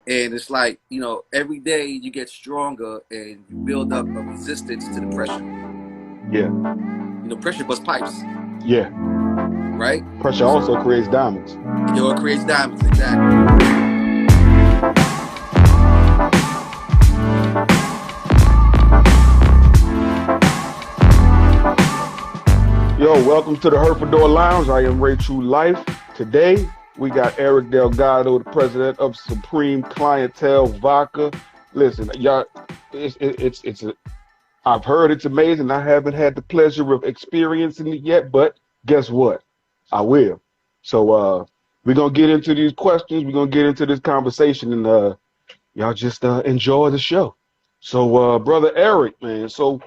And it's like, you know, every day you get stronger and you build up a resistance to the pressure. Yeah. You know, pressure busts pipes, Yeah. right? Pressure also creates diamonds. You know, it creates diamonds, exactly. Yo, welcome to the Herfador Lounge. I am Ray True Life. Today, we got Eric Delgado, the president of Supreme Clientele Vodka. Listen, y'all, I've heard it's amazing. I haven't had the pleasure of experiencing it yet, but guess what? I will. So, we're going to get into these questions. We're going to get into this conversation, and y'all just enjoy the show. So, brother Eric, man, so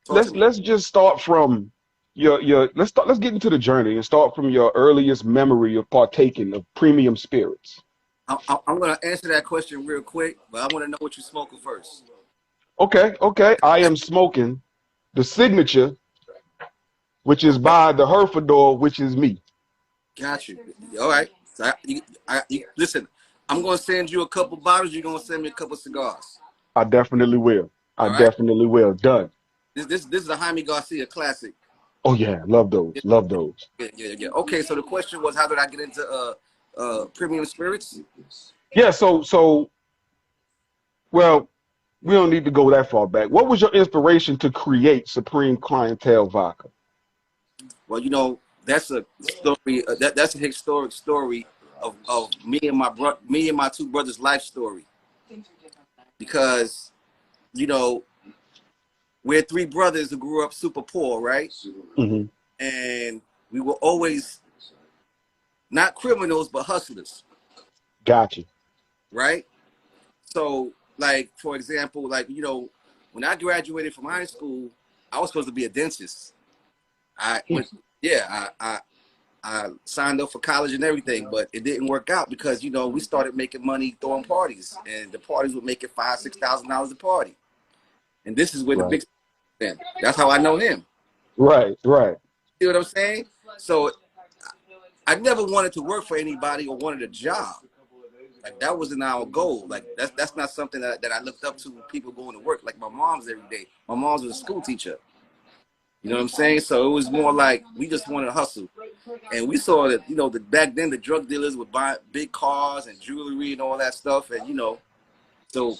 let's just start from let's get into the journey and start from your earliest memory of partaking of premium spirits. I'm going to answer that question real quick, but I want to know what you're smoking first. Okay. I am smoking the signature, which is by the Herfador, which is me. Got you. All right. So listen, I'm going to send you a couple bottles. You're going to send me a couple cigars. I definitely will. All right? Definitely will. Done. This is a Jaime Garcia classic. Oh yeah, love those. Yeah. Love those. Yeah. Okay, so the question was, how did I get into premium spirits? Yeah. So well, we don't need to go that far back. What was your inspiration to create Supreme Clientele Vodka? Well, you know, that's a story. That's a historic story of me and my two brothers' life story. Because, you know, we're three brothers who grew up super poor, right? Mm-hmm. And we were always not criminals, but hustlers. Gotcha. Right? So, like, for example, like, you know, when I graduated from high school, I was supposed to be a dentist. I signed up for college and everything, but it didn't work out because, you know, we started making money throwing parties, and the parties would make it $5,000-$6,000 a party. And this is where the big thing. That's how I know him. Right. See what I'm saying? So I never wanted to work for anybody or wanted a job. Like, that wasn't our goal. Like, that's not something that I looked up to when people going to work. Like my mom's every day. My mom's was a school teacher. You know what I'm saying? So it was more like we just wanted to hustle. And we saw that, you know, back then the drug dealers would buy big cars and jewelry and all that stuff. And, you know, so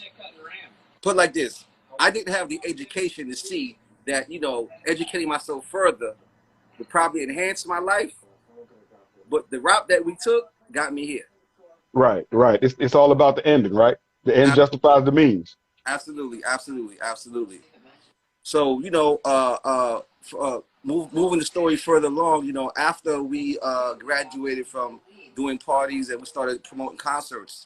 put like this, I didn't have the education to see that, you know, educating myself further would probably enhance my life. But the route that we took got me here. Right. It's all about the ending, right? The end justifies the means. Absolutely. So, you know, moving the story further along, you know, after we graduated from doing parties and we started promoting concerts,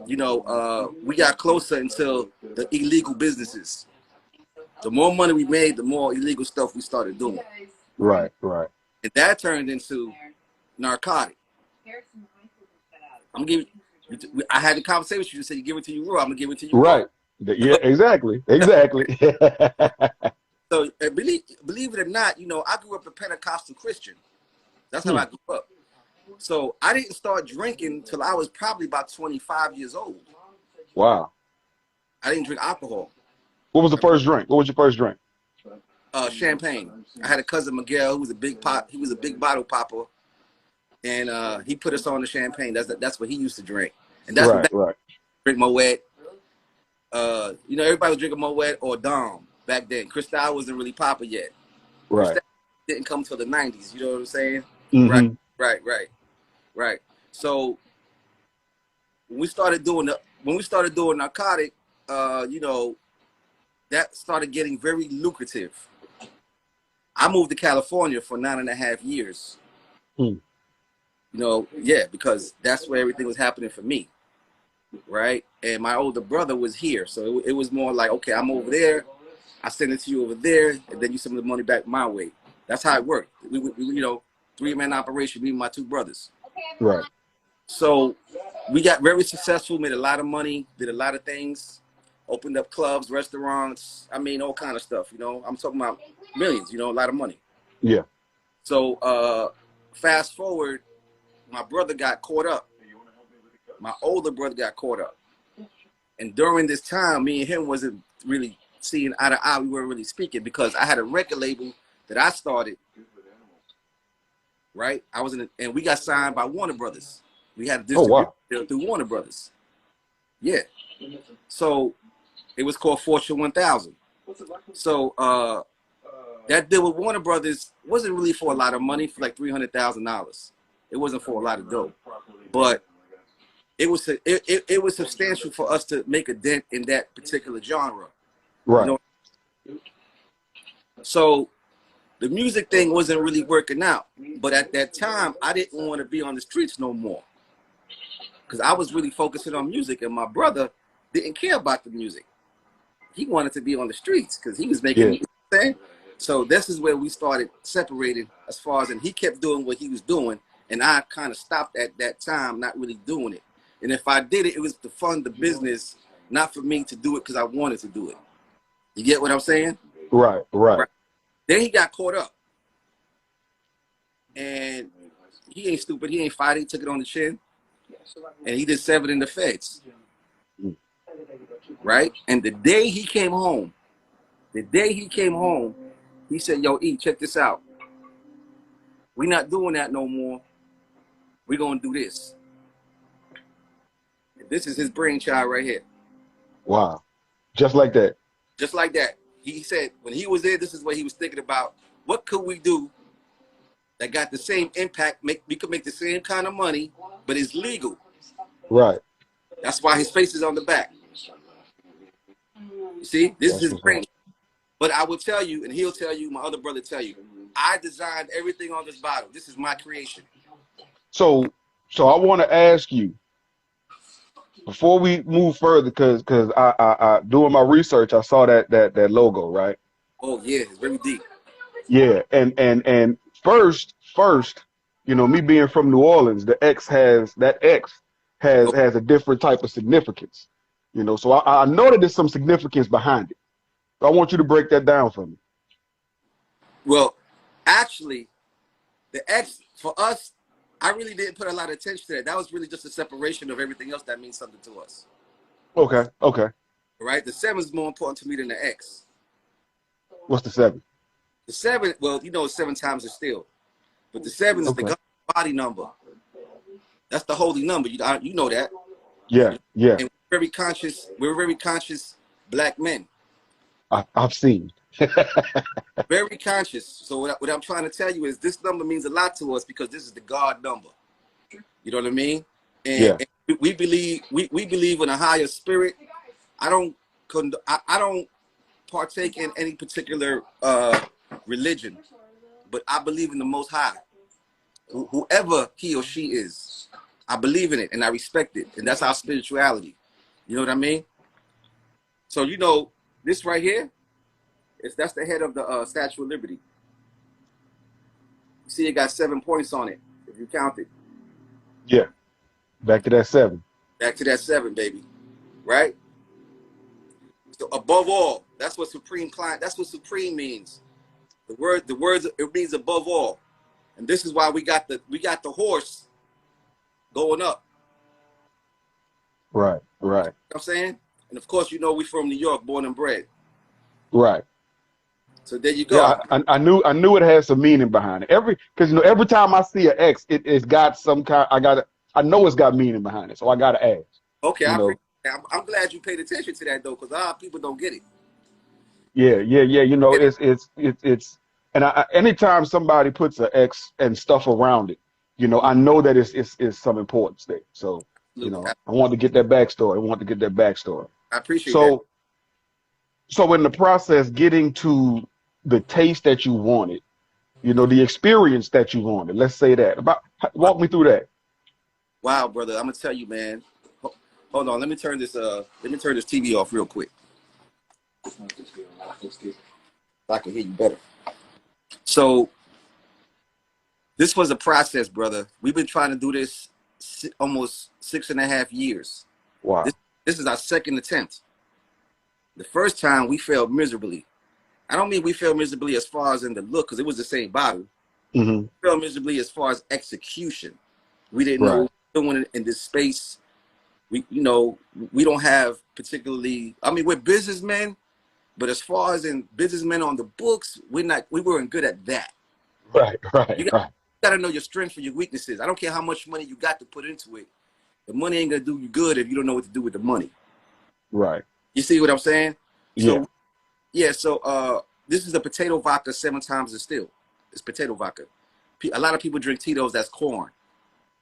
you know, we got closer until the illegal businesses. The more money we made, the more illegal stuff we started doing. Right. And that turned into narcotic. I had the conversation with you. You said you give it to you raw. I'm gonna give it to you raw. Right. Yeah. Exactly. So believe it or not, you know, I grew up a Pentecostal Christian. That's how I grew up. So I didn't start drinking till I was probably about 25 years old. Wow. I didn't drink alcohol. What was the first drink? What was your first drink? Champagne. I had a cousin Miguel who was a big pop. He was a big bottle popper, and he put us on the champagne. That's what he used to drink, and that's what drink Moet. You know, everybody was drinking Moet or Dom back then. Cristal wasn't really popular yet. Right. Cristal didn't come till the 90s. You know what I'm saying? Mm-hmm. Right. So when we started doing narcotic, you know, that started getting very lucrative. I moved to California for 9.5 years. You know, because that's where everything was happening for me. Right. And my older brother was here. So it was more like, okay, I'm over there. I send it to you over there. And then you send the money back my way. That's how it worked. We you know, 3-man operation, me and my two brothers. Right. So we got very successful, made a lot of money, did a lot of things, opened up clubs, restaurants. I mean, all kind of stuff, you know. I'm talking about millions, you know, a lot of money. Yeah. So fast forward, my brother got caught up. my older brother got caught up. And during this time, me and him wasn't really seeing eye to eye. We weren't really speaking because I had a record label that I started, right? I was and we got signed by Warner Brothers. We had a distribution deal through Warner Brothers. Yeah. So it was called Fortune 1000. So that deal with Warner Brothers wasn't really for a lot of money, for like $300,000. It wasn't for a lot of dough, but it was substantial for us to make a dent in that particular genre. Right. You know? So the music thing wasn't really working out. But at that time, I didn't want to be on the streets no more. Because I was really focusing on music, and my brother didn't care about the music. He wanted to be on the streets because he was making music. So this is where we started separating as far as, and he kept doing what he was doing, and I kind of stopped at that time, not really doing it. And if I did it, it was to fund the business, not for me to do it because I wanted to do it. You get what I'm saying? Right. Then he got caught up. And he ain't stupid. He ain't fighting. He took it on the chin. And he did 7 in the feds. Right? And the day he came home, he said, yo, E, check this out. We're not doing that no more. We're going to do this. This is his brainchild right here. Wow. Just like that. Just like that. He said when he was there, this is what he was thinking about. What could we do that got the same impact? We could make the same kind of money, but it's legal. Right. That's why his face is on the back. You see, this is his brain. But I will tell you, and he'll tell you, my other brother tell you, I designed everything on this bottle. This is my creation. So I want to ask you, before we move further, because I doing my research, I saw that logo, right? Oh yeah, it's very deep. Yeah, and first, you know, me being from New Orleans, the X has a different type of significance, you know. So I know that there's some significance behind it. So I want you to break that down for me. Well, actually, the X for us, I really didn't put a lot of attention to that. That was really just a separation of everything else that means something to us. Okay. Right? The 7 is more important to me than the X. What's the 7? The 7, well, you know, 7 times is still. But the 7 is the God body number. That's the holy number. You know that. Yeah. And we're very conscious black men. I've seen. Very conscious. So what I'm trying to tell you is this number means a lot to us because this is the God number. You know what I mean? And we believe in a higher spirit. I don't partake in any particular religion, but I believe in the Most High. Whoever he or she is, I believe in it and I respect it, and that's our spirituality. You know what I mean? So you know this right here. That's the head of the Statue of Liberty. You see, it got 7 points on it, if you count it. Yeah. Back to that 7. Back to that 7, baby. Right? So above all, that's what supreme means. The words, it means above all. And this is why we got the horse going up. Right. You know what I'm saying? And of course, you know, we from New York, born and bred. Right. So there you go. Yeah, I knew it had some meaning behind it. Because you know, every time I see an X, it's got some kind. I know it's got meaning behind it, so I gotta ask. Okay, I'm glad you paid attention to that though, because a lot of people don't get it. Yeah. You know, it's and anytime somebody puts an X and stuff around it, you know, I know that it's some importance there. So you know, I want to get that backstory. I appreciate that. So in the process, getting to the taste that you wanted, you know, the experience that you wanted, let's say that. Walk me through that. Wow, brother, I'm gonna tell you, man. Hold on, let me turn this TV off real quick. So I can hear you better. So this was a process, brother. We've been trying to do this almost 6.5 years. Wow. This is our second attempt. The first time we failed miserably. I don't mean we failed miserably as far as in the look, because it was the same bottle. Mm-hmm. We failed miserably as far as execution. We didn't know what we were doing in this space. we don't have particularly. I mean, we're businessmen, but as far as in businessmen on the books, we weren't good at that. Right, right, You right, got to know your strengths and your weaknesses. I don't care how much money you got to put into it. The money ain't gonna do you good if you don't know what to do with the money. right. You see what I'm saying? Yeah, So yeah, so this is a potato vodka 7 times distilled. It's potato vodka. A lot of people drink Tito's, that's corn,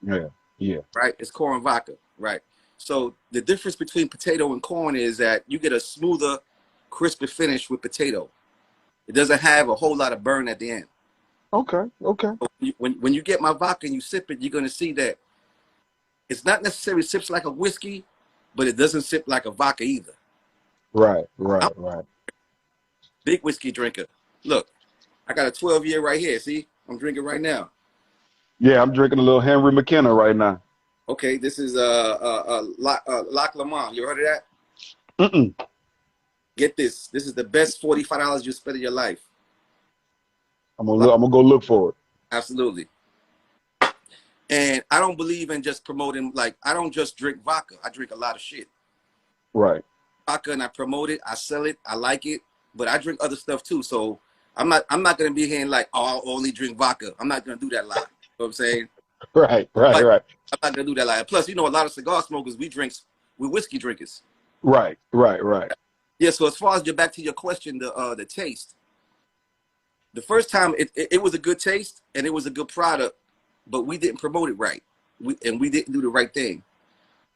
yeah, yeah. right? It's corn vodka, right? So the difference between potato and corn is that you get a smoother, crisper finish with potato. It doesn't have a whole lot of burn at the end. Okay, okay. So when you get my vodka and you sip it, you're gonna see that it's not necessarily sips like a whiskey, but it doesn't sip like a vodka either. Right, I'm right, a right. big whiskey drinker. Look, I got a 12-year right here. See, I'm drinking right now. Yeah, I'm drinking a little Henry McKenna right now. Okay, this is Loch Lamont. You heard of that? Mm-mm. Get this. This is the best $45 you spend in your life. I'm gonna go look for it. Absolutely. And I don't believe in just promoting. Like, I don't just drink vodka. I drink a lot of shit. Right, Vodka, and I promote it. I sell it. I like it, but I drink other stuff too. So I'm not gonna be here like, oh, I'll only drink vodka. I'm not gonna do that lie. You know what I'm saying? right, right, Like, right, I'm not gonna do that lie. Plus, a lot of cigar smokers, we're whiskey drinkers. right, right, right, Yeah. So as far as back to your question, the taste. The first time it was a good taste and it was a good product, but we didn't promote it right. We didn't do the right thing.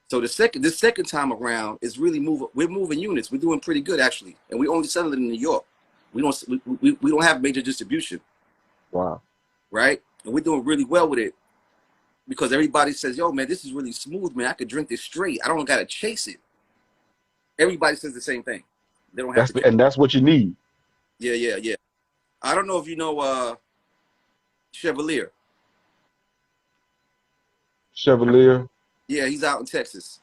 So this second time around is really we're moving units. We're doing pretty good actually, and we only sell it in New York. We don't have major distribution, wow. right? And we're doing really well with it because everybody says, "Yo, man, this is really smooth, man. I could drink this straight. I don't gotta chase it." Everybody says the same thing. They don't have to. And that's what you need. Yeah, yeah, yeah. I don't know if you know Chevalier. Chevalier. Yeah, he's out in Texas.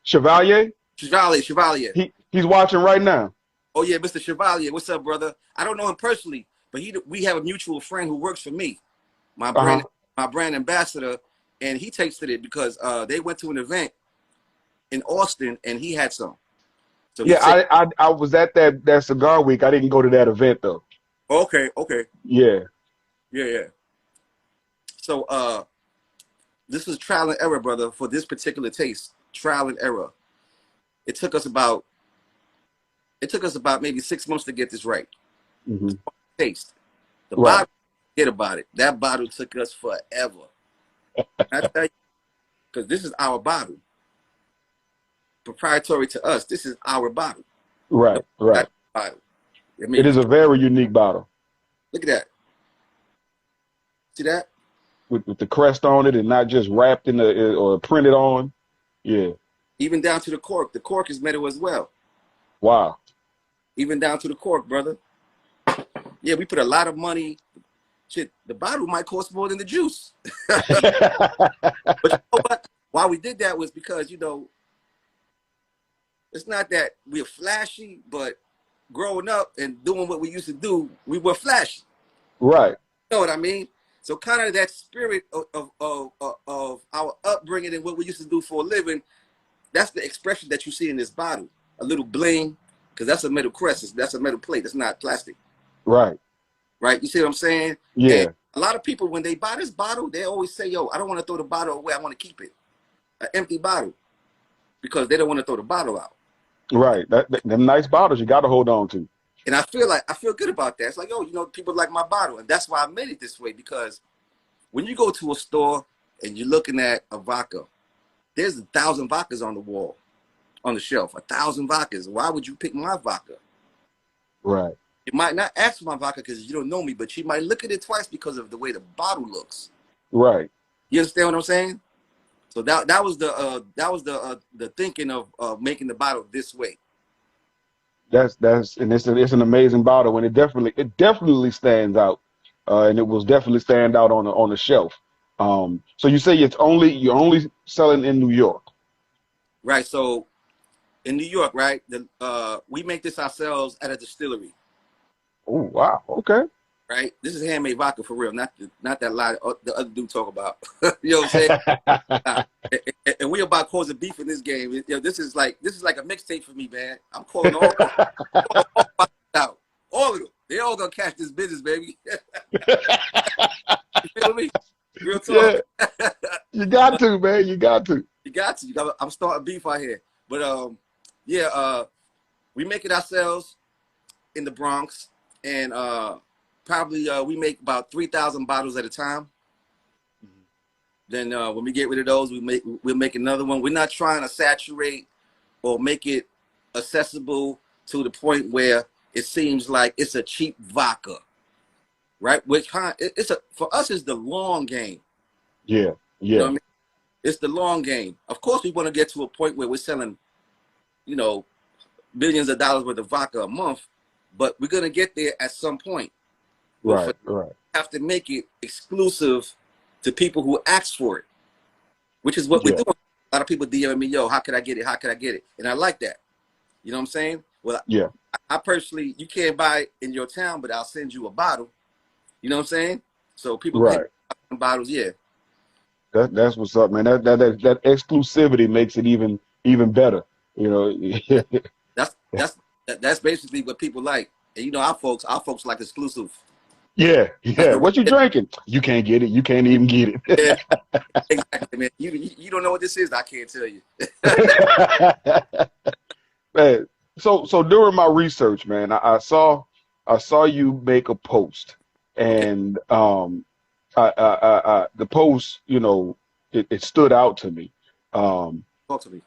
Chevalier? Chevalier. He's watching right now. Oh yeah, Mr. Chevalier. What's up, brother? I don't know him personally, but we have a mutual friend who works for me, my Uh-huh. brand ambassador, and he tasted it because they went to an event in Austin and he had some. So he Yeah, said, I was at that cigar week. I didn't go to that event though. okay, Yeah. yeah. So this was trial and error, brother, for this particular taste. Trial and error. It took us about maybe 6 months to get this right. Mm-hmm. Taste. The Right. bottle, forget about it. That bottle took us forever. I tell you, because this is our bottle. Proprietary to us. This is our bottle. Right, right. Bottle. I mean, It is a very unique bottle look at that. See that? with the crest on it and not just wrapped in or printed on. Yeah. Even down to the cork. The cork is metal as well. Wow. Even down to the cork, brother. Yeah, we put a lot of money. Shit, the bottle might cost more than the juice. But you know what? Why we did that was because, it's not that we're flashy, but growing up and doing what we used to do, we were flashy. Right. You know what I mean? So kind of that spirit of our upbringing and what we used to do for a living, that's the expression that you see in this bottle. A little bling, because that's a metal crest. That's a metal plate. That's not plastic. Right. Right? You see what I'm saying? Yeah. And a lot of people, when they buy this bottle, they always say, yo, I don't want to throw the bottle away. I want to keep it. An empty bottle. Because they don't want to throw the bottle out. Right. Them nice bottles you got to hold on to. And I feel good about that. It's like, people like my bottle. And that's why I made it this way. Because when you go to a store and you're looking at a vodka, there's 1,000 vodkas on the wall, on the shelf. 1,000 vodkas. Why would you pick my vodka? Right. You might not ask for my vodka because you don't know me, but you might look at it twice because of the way the bottle looks. Right. You understand what I'm saying? So that was the thinking of making the bottle this way. It's an amazing bottle, and it definitely stands out, and it will definitely stand out on the shelf. So you say you're only selling in New York, Right. So in New York, right, we make this ourselves at a distillery. oh wow, okay, right? This is handmade vodka for real, not that lie the other dude talk about. You know what I'm saying? Uh, and we about causing beef in this game. You know, this is like a mixtape for me, man. I'm calling all out, all of them. They all gonna catch this business, baby. You feel me? Real talk. Yeah, you got to, man. You got to. You got to. I'm starting beef out here, but yeah, we make it ourselves in the Bronx, and probably we make about 3,000 bottles at a time. Then when we get rid of those, we'll make another one. We're not trying to saturate or make it accessible to the point where it seems like it's a cheap vodka, right? Which for us is the long game. Yeah, You know yeah, what I mean? It's the long game. Of course, we want to get to a point where we're selling, millions of dollars worth of vodka a month, but we're gonna get there at some point. right, right. Have to make it exclusive to people who ask for it, which is what we're Yeah, doing. A lot of people DMing me, yo, how can I get it? How can I get it? And I like that. You know what I'm saying? Well, yeah, I personally, you can't buy it in your town, but I'll send you a bottle. You know what I'm saying? So people pick right. bottles, yeah. That's what's up, man. That exclusivity makes it even better. You know. That's basically what people like. And our folks like exclusive. Yeah, That's yeah. the What you drinking? You can't get it. You can't even get yeah, it. exactly, man. You don't know what this is. I can't tell you. Man, so during my research, man, I saw you make a post, Okay, and the post, it stood out to me. Um, talk to me.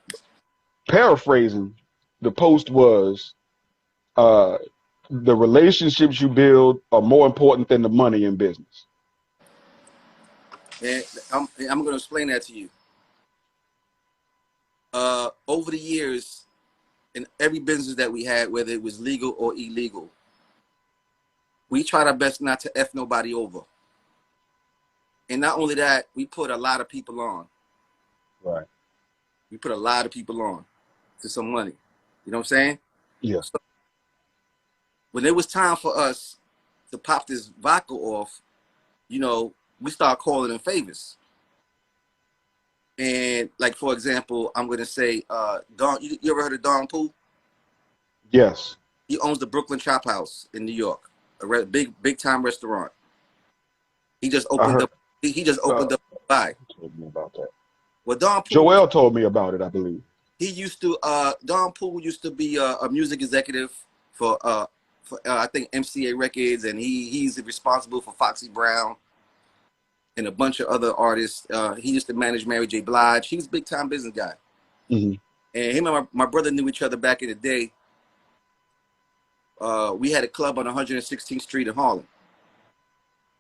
Paraphrasing, the post was, uh, the relationships you build are more important than the money in business. And I'm going to explain that to you. Over the years, in every business that we had, whether it was legal or illegal, we tried our best not to F nobody over. And not only that, we put a lot of people on. Right. We put a lot of people on to some money. You know what I'm saying? Yeah. So when it was time for us to pop this vodka off, we start calling in favors. And like, for example, I'm going to say, Don, you ever heard of Don Poole? Yes. He owns the Brooklyn Chop House in New York, a big time restaurant. He just I opened heard. up. He just opened Uh, up Dubai. Told me about that. Well, Don Poole, Joel told me about it, I believe. Don Poole used to be a music executive for I think MCA Records, and he's responsible for Foxy Brown and a bunch of other artists. He used to manage Mary J. Blige. He was a big time business guy. Hmm. And him and my brother knew each other back in the day. We had a club on 116th Street in Harlem.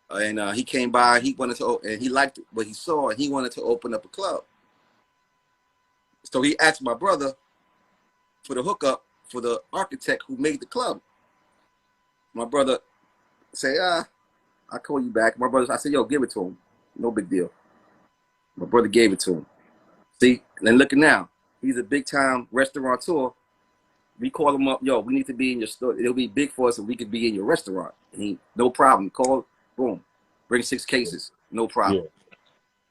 And he came by, and he liked what he saw, and he wanted to open up a club. So he asked my brother for the hookup for the architect who made the club. My brother said, I'll call you back. I said, yo, give it to him. No big deal. My brother gave it to him. See, and look at now. He's a big time restaurateur. We call him up, yo, we need to be in your store. It'll be big for us if we could be in your restaurant. And no problem. Call, boom. Bring 6 cases. No Yeah. problem.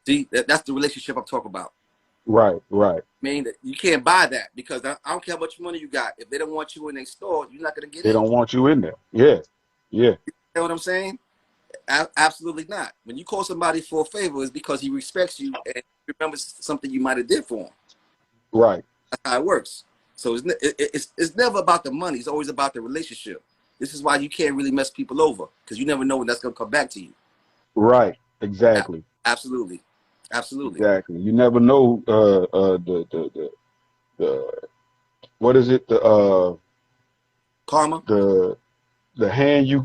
See, that's the relationship I'm talking about. Right. Right. I mean, you can't buy that because I don't care how much money you got. If they don't want you in their store, you're not going to get They in. don't want you in there. Yeah. Yeah. You know what I'm saying? Absolutely not. When you call somebody for a favor, it's because he respects you and remembers something you might have did for him. Right. That's how it works. So it's never about the money. It's always about the relationship. This is why you can't really mess people over because you never know when that's going to come back to you. Right. Exactly. Absolutely. Absolutely. Exactly. You never know. The what is it? Karma. The hand you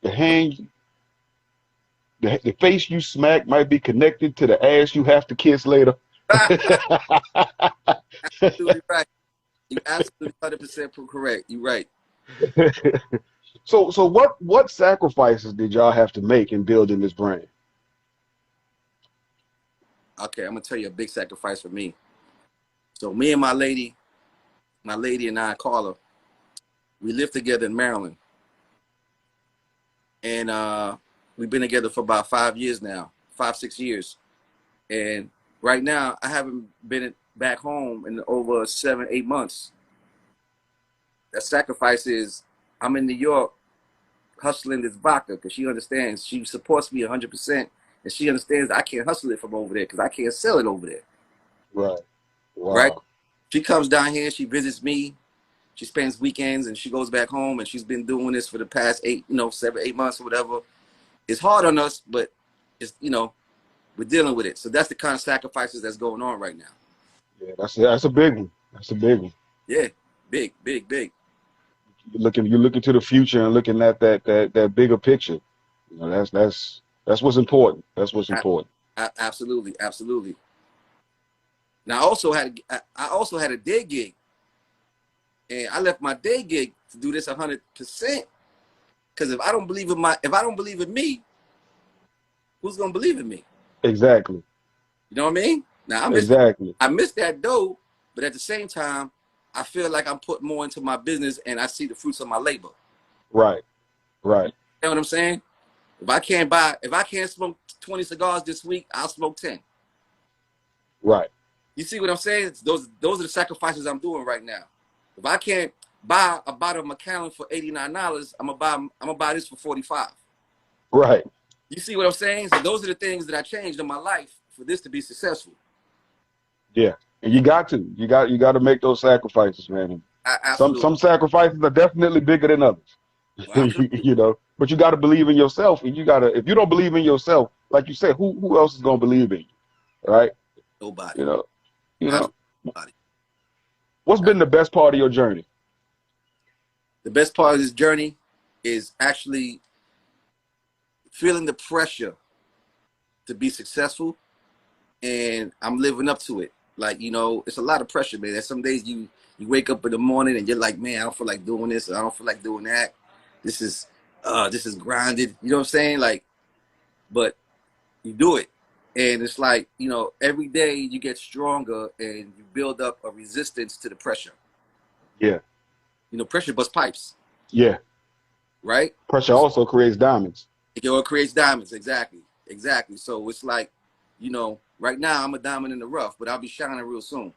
the hand the face you smack might be connected to the ass you have to kiss later. Absolutely right. You absolutely 100% correct. You're right. So what sacrifices did y'all have to make in building this brand? Okay, I'm gonna tell you a big sacrifice for me. So me and my lady and I, Carla, we lived together in Maryland. and we've been together for about 5 years now, 5, 6 years. And right now, I haven't been back home in over 7, 8 months. That sacrifice is I'm in New York hustling this vodka because she understands. She supports me 100%, and she understands I can't hustle it from over there because I can't sell it over there. Right. Right? Wow. She comes down here, she visits me, she spends weekends, and she goes back home, and she's been doing this for the past 7, 8 months or whatever. It's hard on us, but it's we're dealing with it. So that's the kind of sacrifices that's going on right now. Yeah, that's a big one. That's a big one. Yeah, big, big, big. You're looking to the future and looking at that bigger picture. That's what's important. That's what's important. Absolutely, absolutely. Now I also had a day gig, and I left my day gig to do this 100%. Because if I don't believe in me, who's gonna believe in me? Exactly. You know what I mean? Now Exactly. I miss that dough, but at the same time, I feel like I'm putting more into my business, and I see the fruits of my labor. Right. Right. You know what I'm saying? If I can't smoke 20 cigars this week, I'll smoke 10. Right. You see what I'm saying? Those are the sacrifices I'm doing right now. If I can't buy a bottle of Macallan for $89, I'm gonna buy this for $45. Right. You see what I'm saying? So those are the things that I changed in my life for this to be successful. Yeah. And you got to make those sacrifices, man. Some Absolutely. some sacrifices are definitely bigger than others. Absolutely. But you got to believe in yourself, and if you don't believe in yourself, like you said, who else is gonna believe in you, right? Nobody. You know, you know. Absolutely nobody. What's been the best part of your journey? The best part of this journey is actually feeling the pressure to be successful, and I'm living up to it. Like, it's a lot of pressure, man. There's some days you wake up in the morning and you're like, man, I don't feel like doing this, or I don't feel like doing that. This is grinded. You know what I'm saying? Like, but you do it. And it's like, every day you get stronger and you build up a resistance to the pressure. Yeah. Pressure busts pipes, Yeah. right? Pressure also creates diamonds. It creates diamonds. Exactly. Exactly. So it's like, right now I'm a diamond in the rough, but I'll be shining real soon.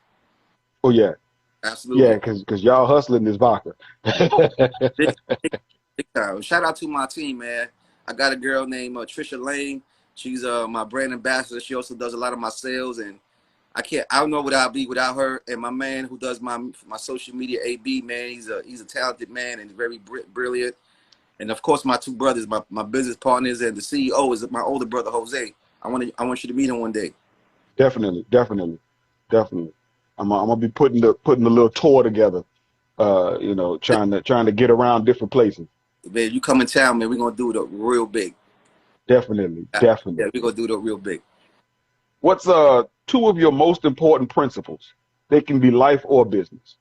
Oh yeah. Absolutely. Yeah, because y'all hustling this vodka. Big, big time. Shout out to my team, man. I got a girl named Trisha Lane. She's my brand ambassador. She also does a lot of my sales, and I don't know what I'll be without her. And my man who does my social media, AB, man, he's a talented man and very brilliant. And of course, my two brothers, my business partners, and the CEO is my older brother, Jose. I want you to meet him one day. Definitely. I'm gonna be putting the little tour together. Trying to get around different places. Man, you come in town, man, we're gonna do it real big. Definitely. Yeah, we're gonna do it real big. What's two of your most important principles? They can be life or business.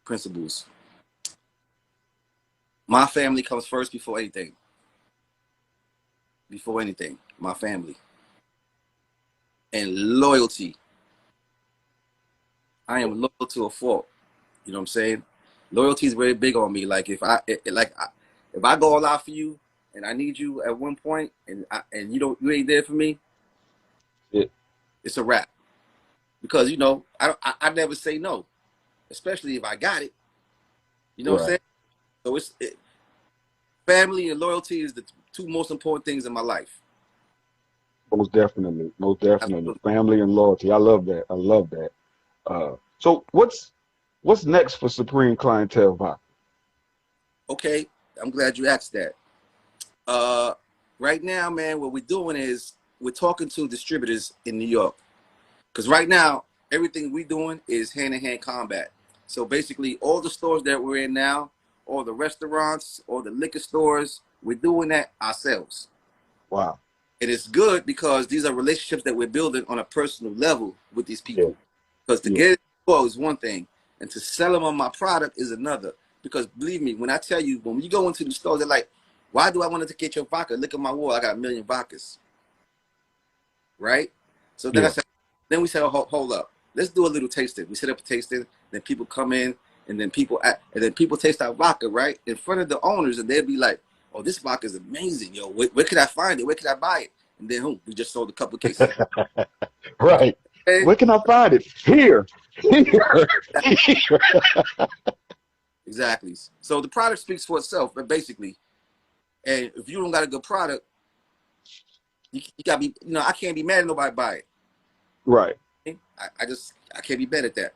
Principles. My family comes first before anything. Before anything, my family. And loyalty. I am loyal to a fault. You know what I'm saying? Loyalty is very big on me. Like if I go all out for you and I need you at one point and you ain't there for me, it's a wrap. Because I never say no, especially if I got it. You know what I'm saying? So family and loyalty is the two most important things in my life. Most definitely. Absolutely. Family and loyalty. I love that. So what's next for Supreme Clientele Vodka? Okay, I'm glad you asked that. Right now, man, what we're doing is we're talking to distributors in New York. Because right now, everything we're doing is hand-to-hand combat. So basically, all the stores that we're in now, all the restaurants, all the liquor stores, we're doing that ourselves. Wow. And it's good because these are relationships that we're building on a personal level with these people. Because to get it is one thing, and to sell them on my product is another. Because believe me, when I tell you, when you go into the stores, they're like, why do I want to get your vodka? Look at my wall. I got 1 million vodkas. Right? So then we said, oh, hold up. Let's do a little tasting. We set up a tasting, then people come in, and then people taste our vodka, right? In front of the owners, and they'd be like, oh, this vodka is amazing, yo. Where could I find it? Where could I buy it? And then we just sold a couple of cases. Right. Okay? Where can I find it? Here. Here. Here. Exactly. So the product speaks for itself, but basically, and if you don't got a good product, you gotta be, I can't be mad at nobody buy it. Right. I can't be mad at that.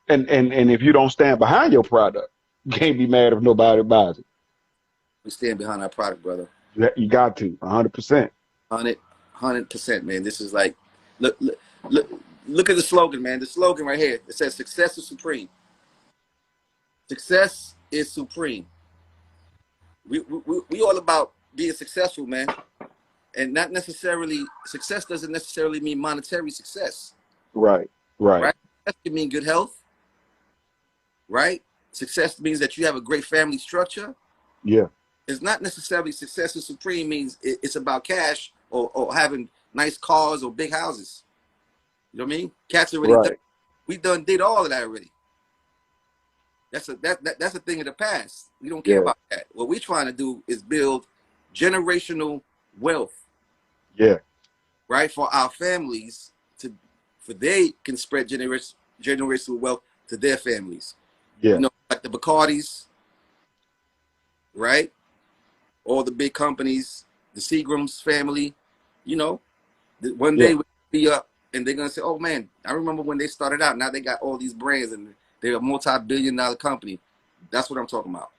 And if you don't stand behind your product, you can't be mad if nobody buys it. We stand behind our product, brother. You got to, 100%. 100%, man. This is like, look at the slogan, man. The slogan right here. It says, "Success is supreme." Success is supreme. We all about being successful, man, and not necessarily success doesn't necessarily mean monetary success. Right. Right. Success can mean good health. Right. Success means that you have a great family structure. Yeah. It's not necessarily success is supreme means it's about cash or having nice cars or big houses. You know what I mean? Cats already done. We did all of that already. That's a thing of the past. We don't care about that. What we're trying to do is build generational wealth. Yeah. Right, for our families for they can spread generational wealth to their families. Yeah. Like the Bacardis, right? All the big companies, the Seagram's family, one day we'll be up and they're gonna say, "Oh man, I remember when they started out. Now they got all these brands and they're a multi-billion-dollar company." That's what I'm talking about.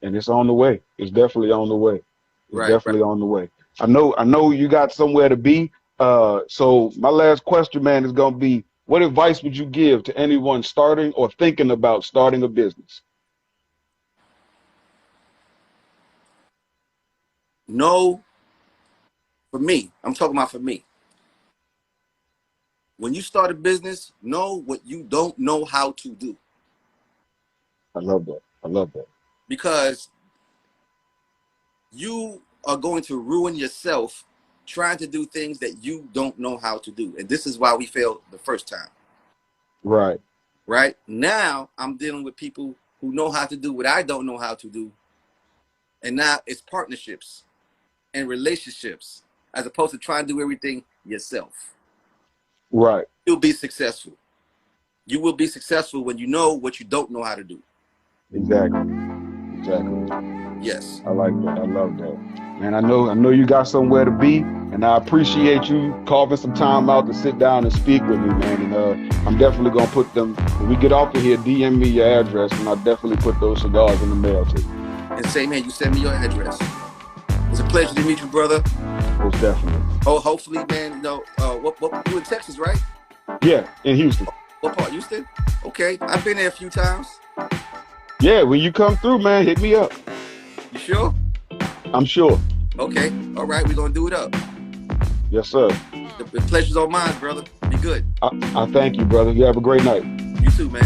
And it's on the way. It's definitely on the way. It's definitely on the way. I know you got somewhere to be. So my last question, man, is gonna be, what advice would you give to anyone starting or thinking about starting a business? No, for me, I'm talking about for me. When you start a business, know what you don't know how to do. I love that. I love that. Because you are going to ruin yourself trying to do things that you don't know how to do. And this is why we failed the first time. Right. Right. Now I'm dealing with people who know how to do what I don't know how to do. And now it's partnerships and relationships as opposed to trying to do everything yourself. Right. You'll be successful. You will be successful when you know what you don't know how to do. Exactly. Exactly. Yes. I like that. I love that. Man, I know you got somewhere to be, and I appreciate you carving some time out to sit down and speak with me, man. And I'm definitely gonna put them, when we get off of here, DM me your address, and I'll definitely put those cigars in the mail to you. And same here, you send me your address. It's a pleasure to meet you, brother. Most definitely. Oh, hopefully, man, what you in Texas, right? Yeah, in Houston. What part, Houston? Okay, I've been there a few times. Yeah, when you come through, man, hit me up. You sure? I'm sure. Okay, all right, we're gonna do it up. Yes, sir. The pleasure's all mine, brother. Be good. I thank you, brother. You have a great night. You too, man.